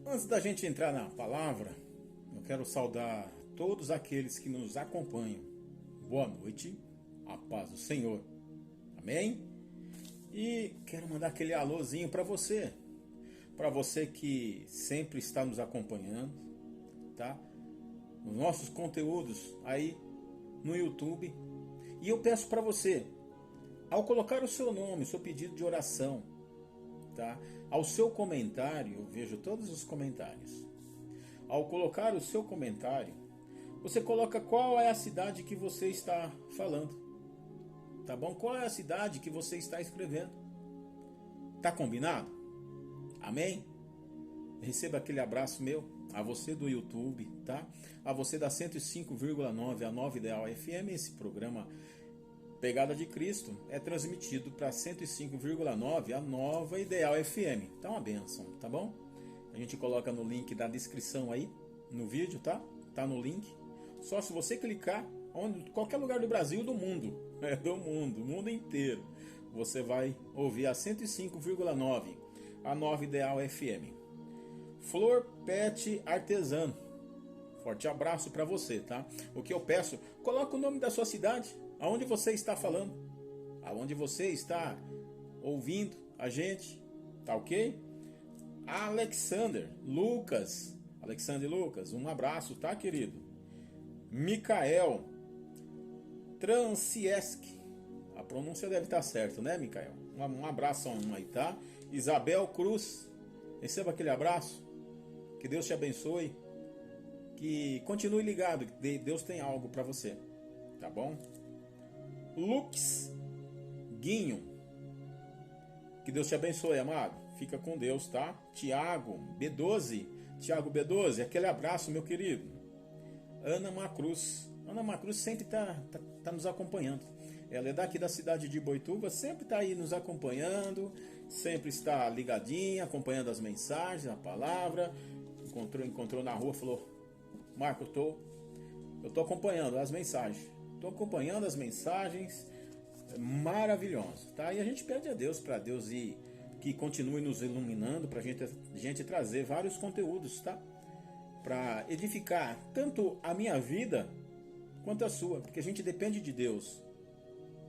Antes da gente entrar na palavra, eu quero saudar todos aqueles que nos acompanham. Boa noite, a paz do Senhor. Amém? E quero mandar aquele alôzinho para você que sempre está nos acompanhando, tá? Nos nossos conteúdos aí no YouTube. E eu peço para você, ao colocar o seu nome, o seu pedido de oração, tá? Ao seu comentário, eu vejo todos os comentários. Ao colocar o seu comentário, você coloca qual é a cidade que você está falando, tá bom? Qual é a cidade que você está escrevendo? Tá combinado? Amém? Receba aquele abraço meu, a você do YouTube, tá? A você da 105,9, a Nova Ideal FM, esse programa Pegada de Cristo é transmitido para 105,9, a Nova Ideal FM. Tá uma benção, tá bom? A gente coloca no link da descrição aí, no vídeo, tá? Tá no link. Só se você clicar, qualquer lugar do Brasil, do mundo, do mundo inteiro, você vai ouvir a 105,9, a Nova Ideal FM. Flor Pet Artesano. Forte abraço para você, tá? O que eu peço, coloca o nome da sua cidade, aonde você está falando, aonde você está ouvindo a gente, tá ok? Alexander Lucas, um abraço, tá, querido? Mikael Transieski, a pronúncia deve estar certa, né, Mikael? Um abraço aí, tá? Isabel Cruz, receba aquele abraço, que Deus te abençoe, que continue ligado, que Deus tem algo para você, tá bom? Lux Guinho, que Deus te abençoe, amado. Fica com Deus, tá? Tiago B12, aquele abraço, meu querido. Ana Macruz sempre tá nos acompanhando. Ela é daqui da cidade de Boituva, sempre está aí nos acompanhando, sempre está ligadinha, acompanhando as mensagens, a palavra. Encontrou na rua, falou: Marco, eu tô acompanhando as mensagens. Estou acompanhando as mensagens, maravilhoso, tá? E a gente pede a Deus, para Deus ir, que continue nos iluminando, para gente trazer vários conteúdos, tá? Para edificar tanto a minha vida quanto a sua, porque a gente depende de Deus,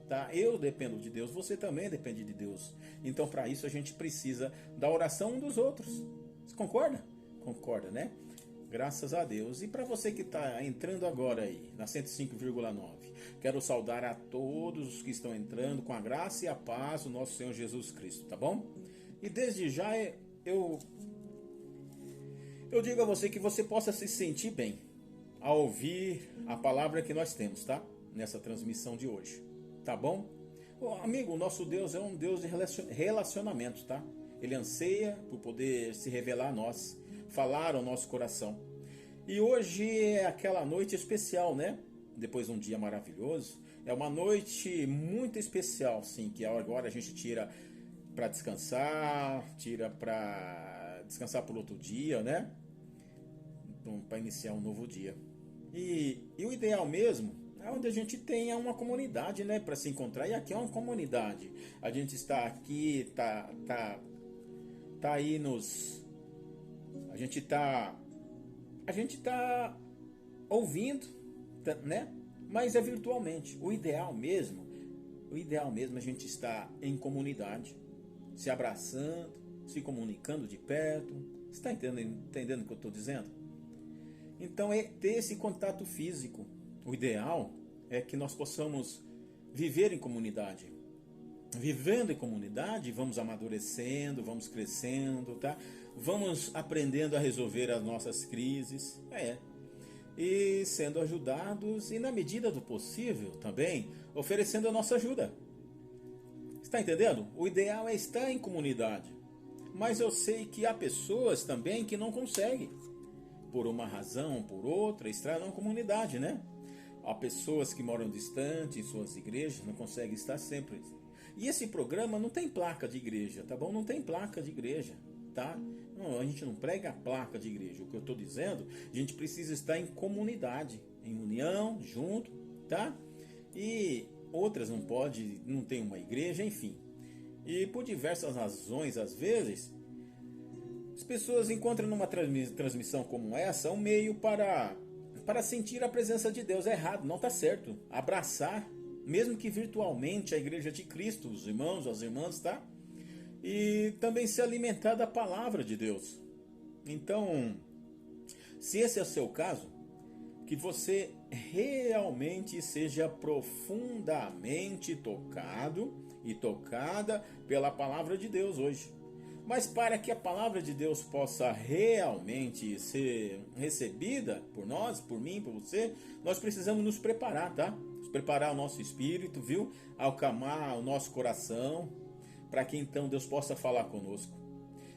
tá? Eu dependo de Deus, você também depende de Deus. Então, para isso a gente precisa da oração um dos outros. Você concorda? Concorda, né? Graças a Deus. E para você que está entrando agora aí, na 105,9, quero saudar a todos os que estão entrando com a graça e a paz do nosso Senhor Jesus Cristo, tá bom? E desde já eu digo a você que você possa se sentir bem ao ouvir a palavra que nós temos, tá? Nessa transmissão de hoje, tá bom? Amigo, o nosso Deus é um Deus de relacionamento, tá? Ele anseia por poder se revelar a nós, falar ao nosso coração. E hoje é aquela noite especial, né? Depois de um dia maravilhoso, é uma noite muito especial, sim, que agora a gente tira para descansar, por outro dia, né? Então, para iniciar um novo dia. E o ideal mesmo é onde a gente tenha uma comunidade, né, para se encontrar. E aqui é uma comunidade. A gente está aqui, tá aí a gente tá ouvindo, né? Mas é virtualmente. O ideal mesmo é a gente estar em comunidade, se abraçando, se comunicando de perto. Você está entendendo o que eu estou dizendo? Então é ter esse contato físico. O ideal é que nós possamos viver em comunidade. Vivendo em comunidade, vamos amadurecendo, vamos crescendo, tá? Vamos aprendendo a resolver as nossas crises, e sendo ajudados e, na medida do possível, também oferecendo a nossa ajuda. Está entendendo? O ideal é estar em comunidade. Mas eu sei que há pessoas também que não conseguem, por uma razão ou por outra, estar na comunidade, né? Há pessoas que moram distante em suas igrejas, não conseguem estar sempre. E esse programa não tem placa de igreja, tá bom? Não tem placa de igreja, tá? Não, a gente não prega a placa de igreja. O que eu estou dizendo, a gente precisa estar em comunidade, em união, junto, tá? E outras não tem uma igreja, enfim. E por diversas razões, às vezes, pessoas encontram numa transmissão como essa um meio para sentir a presença de Deus. É errado, não está certo. Abraçar, mesmo que virtualmente, a igreja de Cristo, os irmãos, as irmãs, tá? E também se alimentar da palavra de Deus. Então, se esse é o seu caso, que você realmente seja profundamente tocado e tocada pela palavra de Deus hoje. Mas para que a palavra de Deus possa realmente ser recebida por nós, por mim, por você, nós precisamos nos preparar, tá? Preparar o nosso espírito, viu? Acalmar o nosso coração, para que então Deus possa falar conosco.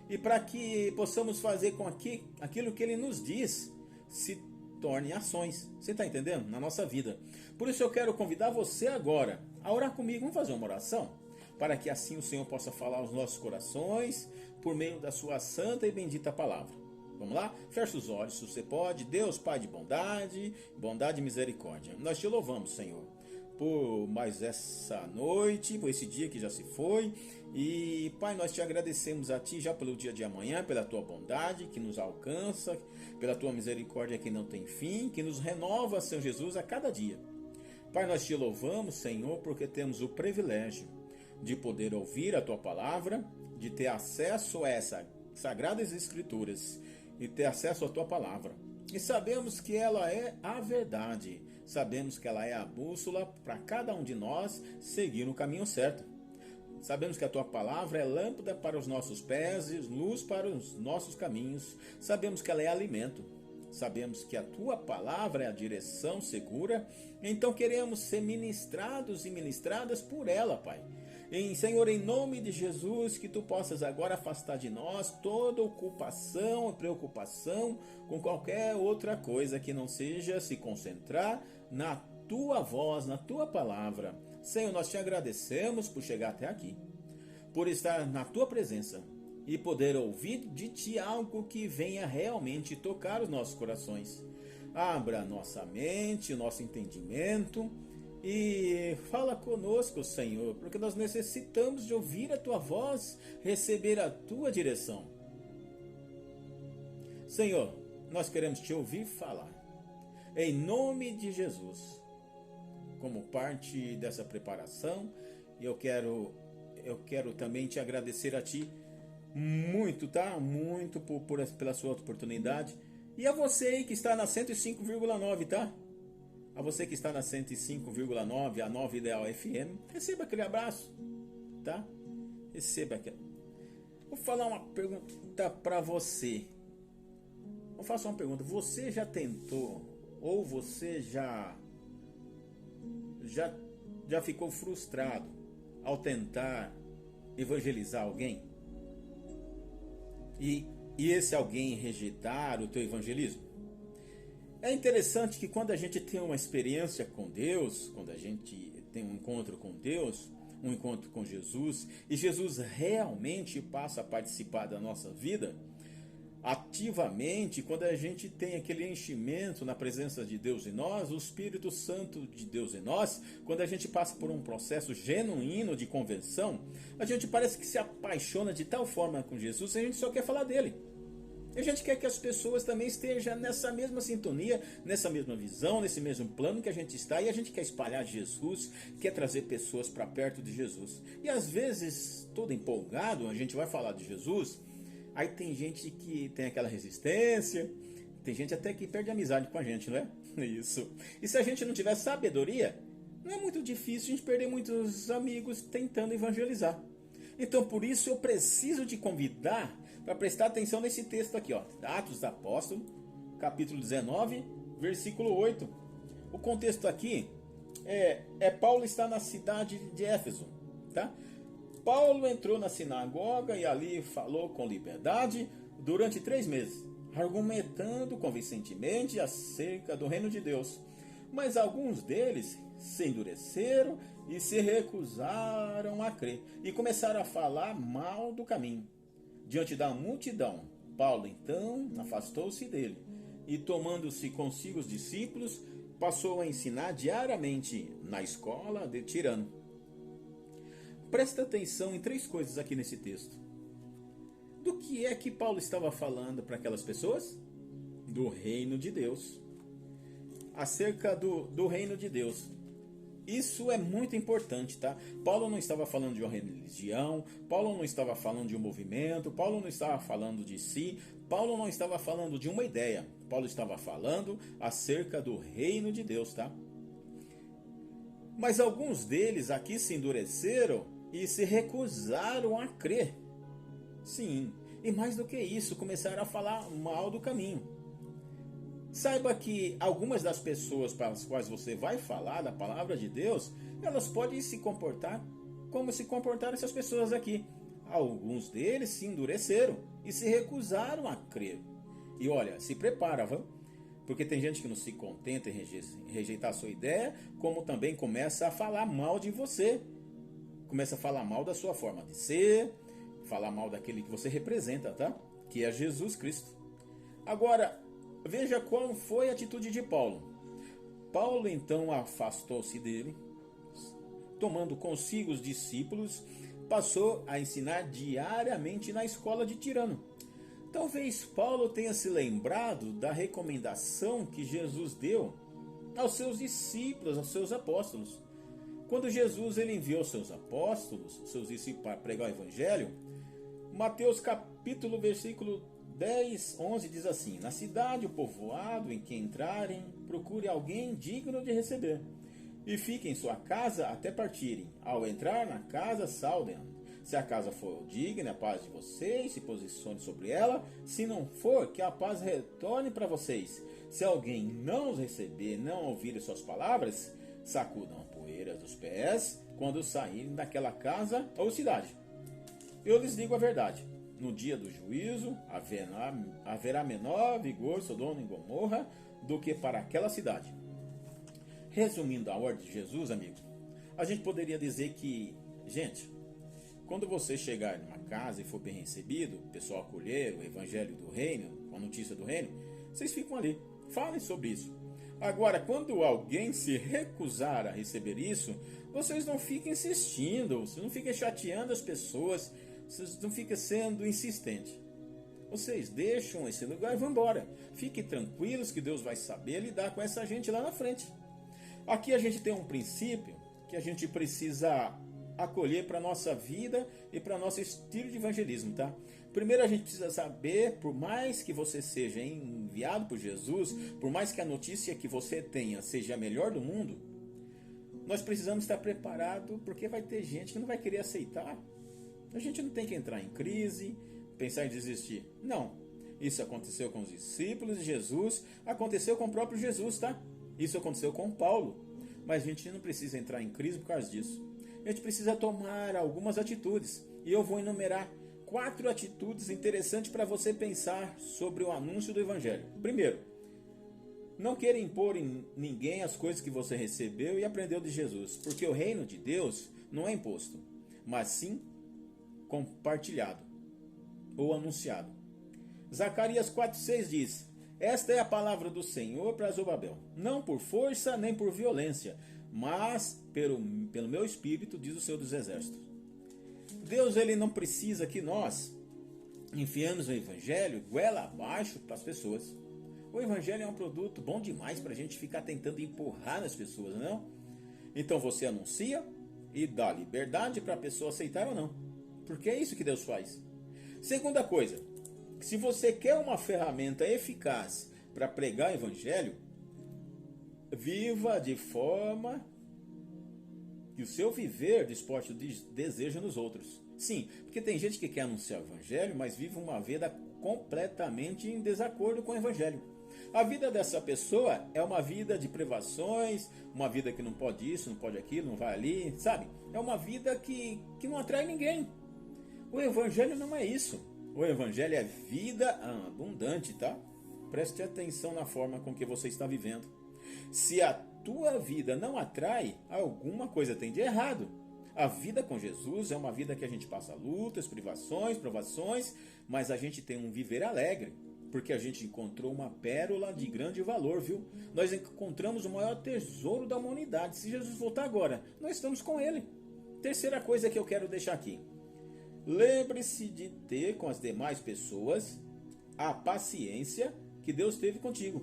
E para que possamos fazer com que aquilo que Ele nos diz se torne ações. Você está entendendo? Na nossa vida. Por isso eu quero convidar você agora a orar comigo. Vamos fazer uma oração? Para que assim o Senhor possa falar aos nossos corações por meio da sua santa e bendita palavra. Vamos lá? Feche os olhos se você pode. Deus, Pai de bondade, bondade e misericórdia. Nós te louvamos, Senhor, por mais essa noite, por esse dia que já se foi. E, Pai, nós te agradecemos a Ti já pelo dia de amanhã, pela Tua bondade que nos alcança, pela Tua misericórdia que não tem fim, que nos renova, Senhor Jesus, a cada dia. Pai, nós te louvamos, Senhor, porque temos o privilégio de poder ouvir a Tua palavra, de ter acesso a essas sagradas escrituras e ter acesso à Tua palavra. E sabemos que ela é a verdade, sabemos que ela é a bússola para cada um de nós seguir no caminho certo. Sabemos que a Tua palavra é lâmpada para os nossos pés e luz para os nossos caminhos. Sabemos que ela é alimento. Sabemos que a Tua palavra é a direção segura. Então queremos ser ministrados e ministradas por ela, Pai. Senhor, em nome de Jesus, que Tu possas agora afastar de nós toda ocupação e preocupação com qualquer outra coisa que não seja se concentrar na Tua voz, na Tua palavra. Senhor, nós te agradecemos por chegar até aqui, por estar na Tua presença e poder ouvir de Ti algo que venha realmente tocar os nossos corações. Abra nossa mente, o nosso entendimento e fala conosco, Senhor, porque nós necessitamos de ouvir a Tua voz, receber a Tua direção. Senhor, nós queremos Te ouvir falar, em nome de Jesus. Como parte dessa preparação, eu quero também te agradecer a Ti muito, tá? Muito pela sua oportunidade. E a você aí que está na 105,9, tá? A você que está na 105,9, a Nova Ideal FM, receba aquele abraço, tá? Receba aquele. Vou falar uma pergunta para você. Vou fazer uma pergunta. Você já tentou ou você já ficou frustrado ao tentar evangelizar alguém? E esse alguém rejeitar o teu evangelismo? É interessante que quando a gente tem uma experiência com Deus, quando a gente tem um encontro com Deus, um encontro com Jesus, e Jesus realmente passa a participar da nossa vida, ativamente, quando a gente tem aquele enchimento na presença de Deus em nós, o Espírito Santo de Deus em nós, quando a gente passa por um processo genuíno de conversão, a gente parece que se apaixona de tal forma com Jesus, a gente só quer falar dele. A gente quer que as pessoas também estejam nessa mesma sintonia, nessa mesma visão, nesse mesmo plano que a gente está, e a gente quer espalhar Jesus, quer trazer pessoas para perto de Jesus. E às vezes, todo empolgado, a gente vai falar de Jesus, aí tem gente que tem aquela resistência, tem gente até que perde amizade com a gente, não é? Isso. E se a gente não tiver sabedoria, não é muito difícil a gente perder muitos amigos tentando evangelizar. Então, por isso, eu preciso te convidar para prestar atenção nesse texto aqui, ó, Atos dos Apóstolos, capítulo 19, versículo 8. O contexto aqui é Paulo está na cidade de Éfeso, tá? Paulo entrou na sinagoga e ali falou com liberdade durante 3 meses, argumentando convincentemente acerca do reino de Deus. Mas alguns deles se endureceram e se recusaram a crer e começaram a falar mal do caminho. Diante da multidão, Paulo então afastou-se dele e, tomando-se consigo os discípulos, passou a ensinar diariamente na escola de Tirano. Presta atenção em 3 coisas aqui nesse texto. do que é que Paulo estava falando para aquelas pessoas? Do reino de Deus. Acerca do reino de Deus. Isso é muito importante, tá? Paulo não estava falando de uma religião, Paulo não estava falando de um movimento, Paulo não estava falando de si, Paulo não estava falando de uma ideia. Paulo estava falando acerca do reino de Deus, tá? Mas alguns deles aqui se endureceram e se recusaram a crer. Sim, e mais do que isso, começaram a falar mal do caminho. Saiba que algumas das pessoas para as quais você vai falar da palavra de Deus, elas podem se comportar como se comportaram essas pessoas aqui. Alguns deles se endureceram e se recusaram a crer. E olha, se prepara, viu? Porque tem gente que não se contenta em rejeitar a sua ideia, como também começa a falar mal de você. Começa a falar mal da sua forma de ser, falar mal daquele que você representa, tá? Que é Jesus Cristo. Agora, veja qual foi a atitude de Paulo. Paulo então afastou-se dele, tomando consigo os discípulos, passou a ensinar diariamente na escola de Tirano. Talvez Paulo tenha se lembrado da recomendação que Jesus deu aos seus discípulos, aos seus apóstolos. Quando Jesus ele enviou seus apóstolos, seus discípulos para pregar o evangelho, Mateus capítulo versículo 10, 11 diz assim: na cidade ou povoado em que entrarem, procure alguém digno de receber, e fiquem em sua casa até partirem. Ao entrar na casa, saudem-a. Se a casa for digna, a paz de vocês se posicione sobre ela. Se não for, que a paz retorne para vocês. Se alguém não os receber, não ouvir suas palavras, sacudam a poeira dos pés quando saírem daquela casa ou cidade. Eu lhes digo a verdade. No dia do juízo haverá menor vigor Sodoma e Gomorra do que para aquela cidade. Resumindo a ordem de Jesus, amigo, a gente poderia dizer que, gente, quando você chegar numa casa e for bem recebido, o pessoal acolher o evangelho do reino, a notícia do reino, vocês ficam ali, falem sobre isso. Agora, quando alguém se recusar a receber isso, vocês não fiquem insistindo, vocês não fiquem chateando as pessoas, vocês não fiquem sendo insistentes. Vocês deixam esse lugar e vão embora. Fiquem tranquilos que Deus vai saber lidar com essa gente lá na frente. Aqui a gente tem um princípio que a gente precisa acolher para a nossa vida e para nosso estilo de evangelismo, tá? Primeiro a gente precisa saber, por mais que você seja enviado por Jesus, por mais que a notícia que você tenha seja a melhor do mundo, nós precisamos estar preparados, porque vai ter gente que não vai querer aceitar. A gente não tem que entrar em crise, pensar em desistir. Não. Isso aconteceu com os discípulos de Jesus, aconteceu com o próprio Jesus, tá? Isso aconteceu com Paulo. Mas a gente não precisa entrar em crise por causa disso. A gente precisa tomar algumas atitudes. E eu vou enumerar 4 atitudes interessantes para você pensar sobre o anúncio do Evangelho. Primeiro, não queira impor em ninguém as coisas que você recebeu e aprendeu de Jesus. Porque o reino de Deus não é imposto, mas sim compartilhado ou anunciado. Zacarias 4,6 diz: esta é a palavra do Senhor para Zorobabel, não por força nem por violência, mas pelo meu espírito, diz o Senhor dos Exércitos. Deus ele não precisa que nós enfiemos o evangelho goela abaixo para as pessoas. O evangelho é um produto bom demais para a gente ficar tentando empurrar nas pessoas, não? Então você anuncia e dá liberdade para a pessoa aceitar ou não. Porque é isso que Deus faz. Segunda coisa, se você quer uma ferramenta eficaz para pregar o evangelho, viva de forma que o seu viver desporte o desejo nos outros. Sim, porque tem gente que quer anunciar o evangelho, mas vive uma vida completamente em desacordo com o evangelho. A vida dessa pessoa é uma vida de privações, uma vida que não pode isso, não pode aquilo, não vai ali, sabe? É uma vida que não atrai ninguém. O evangelho não é isso. O evangelho é vida abundante, tá? Preste atenção na forma com que você está vivendo. Se a tua vida não atrai, alguma coisa tem de errado. A vida com Jesus é uma vida que a gente passa lutas, privações, provações, mas a gente tem um viver alegre, porque a gente encontrou uma pérola de grande valor, viu? Nós encontramos o maior tesouro da humanidade. Se Jesus voltar agora, nós estamos com ele. Terceira coisa que eu quero deixar aqui. Lembre-se de ter com as demais pessoas a paciência que Deus teve contigo.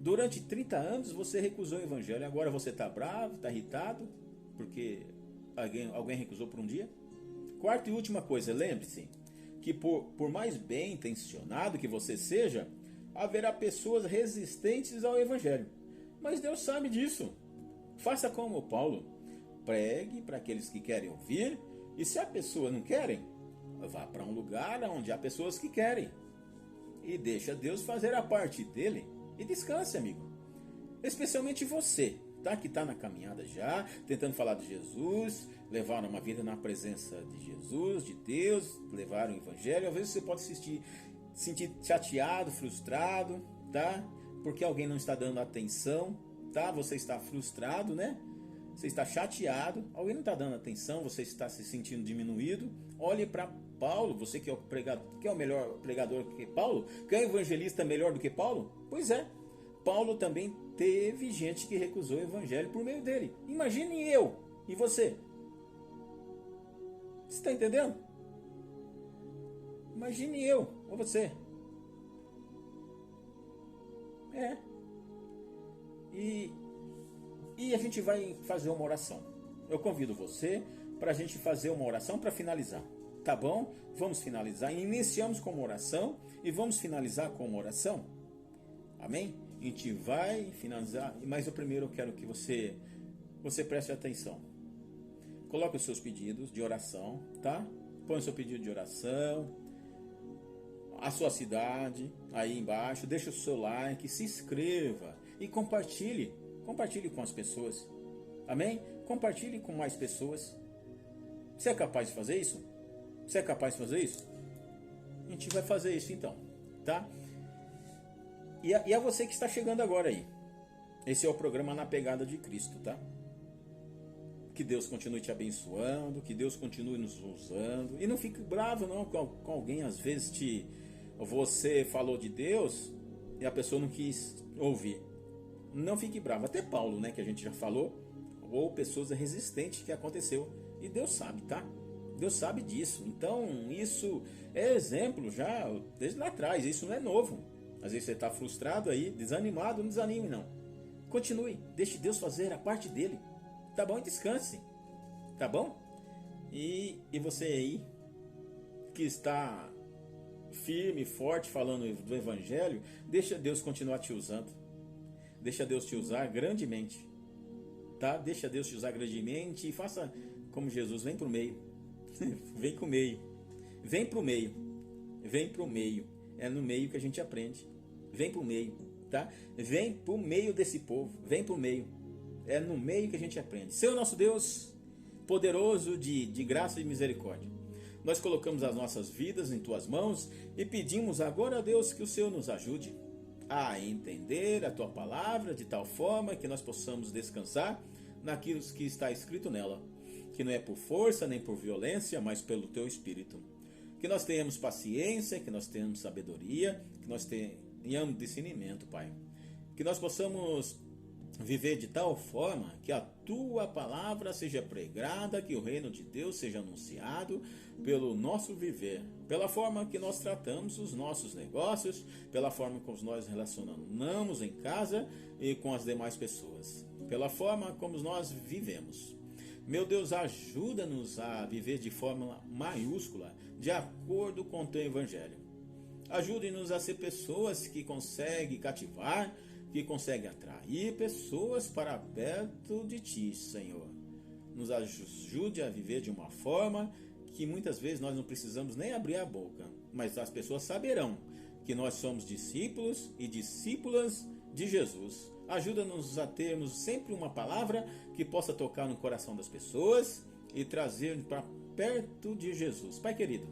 Durante 30 anos você recusou o evangelho, agora você está bravo, está irritado, porque alguém recusou por um dia? Quarta e última coisa, lembre-se que por mais bem intencionado que você seja, haverá pessoas resistentes ao evangelho. Mas Deus sabe disso. Faça como Paulo. Pregue para aqueles que querem ouvir, e se a pessoa não querem, vá para um lugar onde há pessoas que querem. E deixa Deus fazer a parte dele e descanse, amigo. Especialmente você, tá? Que está na caminhada já, tentando falar de Jesus, levar uma vida na presença de Jesus, de Deus, levar o evangelho. Às vezes você pode se sentir chateado, frustrado, tá? Porque alguém não está dando atenção, tá? Você está frustrado, né? Você está chateado, alguém não está dando atenção, você está se sentindo diminuído. Olhe para Paulo, você que é o melhor pregador que Paulo, que é o evangelista melhor do que Paulo? Pois é, Paulo também teve gente que recusou o evangelho por meio dele. Imagine eu e você. Você está entendendo? Imagine eu ou você. E a gente vai fazer uma oração. Eu convido você para a gente fazer uma oração para finalizar. Tá bom? Vamos finalizar. Iniciamos com uma oração e vamos finalizar com uma oração. Amém? A gente vai finalizar, mas eu primeiro quero que você preste atenção. Coloque os seus pedidos de oração, tá? Põe o seu pedido de oração, a sua cidade aí embaixo, deixa o seu like, se inscreva e compartilhe com as pessoas. Amém? Compartilhe com mais pessoas. Você é capaz de fazer isso? Você é capaz de fazer isso? A gente vai fazer isso então, tá? E é você que está chegando agora aí. Esse é o programa Na Pegada de Cristo, tá? Que Deus continue te abençoando, que Deus continue nos usando. E não fique bravo não com alguém, às vezes você falou de Deus e a pessoa não quis ouvir. Não fique bravo. Até Paulo, né, que a gente já falou, ou pessoas resistentes que aconteceu. E Deus sabe, tá? Deus sabe disso. Então, isso é exemplo já desde lá atrás. Isso não é novo. Às vezes você está frustrado aí, desanimado, não desanime não. Continue, deixe Deus fazer a parte dele. Tá bom? E descanse. Tá bom? E você aí, que está firme, forte, falando do Evangelho, deixa Deus continuar te usando. Deixa Deus te usar grandemente. Tá? Deixa Deus te usar grandemente e faça como Jesus, vem pro meio. Vem pro meio. Vem pro meio. Vem pro meio. É no meio que a gente aprende. Vem pro meio, tá? Vem pro meio desse povo. Vem pro meio. É no meio que a gente aprende. Senhor nosso Deus, poderoso de graça e misericórdia, nós colocamos as nossas vidas em Tuas mãos e pedimos agora a Deus que o Senhor nos ajude a entender a Tua palavra de tal forma que nós possamos descansar naquilo que está escrito nela, que não é por força nem por violência, mas pelo Teu Espírito. Que nós tenhamos paciência, que nós tenhamos sabedoria, que nós tenhamos discernimento, Pai. Que nós possamos viver de tal forma que a Tua palavra seja pregada, que o reino de Deus seja anunciado pelo nosso viver, pela forma que nós tratamos os nossos negócios, pela forma como nós relacionamos em casa e com as demais pessoas, pela forma como nós vivemos. Meu Deus, ajuda-nos a viver de forma maiúscula, de acordo com o Teu Evangelho. Ajude-nos a ser pessoas que conseguem cativar, que conseguem atrair pessoas para perto de Ti, Senhor. Nos ajude a viver de uma forma que muitas vezes nós não precisamos nem abrir a boca, mas as pessoas saberão que nós somos discípulos e discípulas de Jesus. Ajuda-nos a termos sempre uma palavra que possa tocar no coração das pessoas e trazer para perto de Jesus. Pai querido,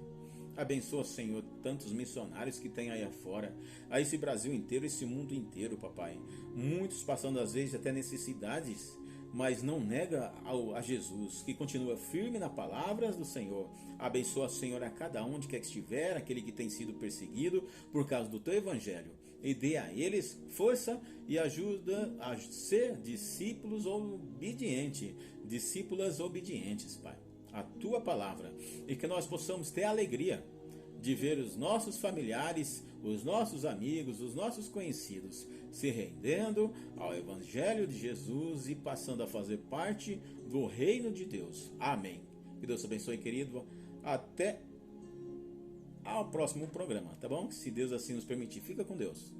abençoa, Senhor, tantos missionários que tem aí afora, a esse Brasil inteiro, esse mundo inteiro, papai. Muitos passando às vezes até necessidades, mas não nega a Jesus, que continua firme na palavra do Senhor. Abençoa, Senhor, a cada um onde quer que estiver, aquele que tem sido perseguido por causa do Teu Evangelho. E dê a eles força e ajuda a ser discípulos obedientes, discípulas obedientes, Pai. a tua palavra e que nós possamos ter a alegria de ver os nossos familiares, os nossos amigos, os nossos conhecidos se rendendo ao Evangelho de Jesus e passando a fazer parte do reino de Deus. Amém. Que Deus te abençoe, querido. Até ao próximo programa, tá bom? Se Deus assim nos permitir. Fica com Deus.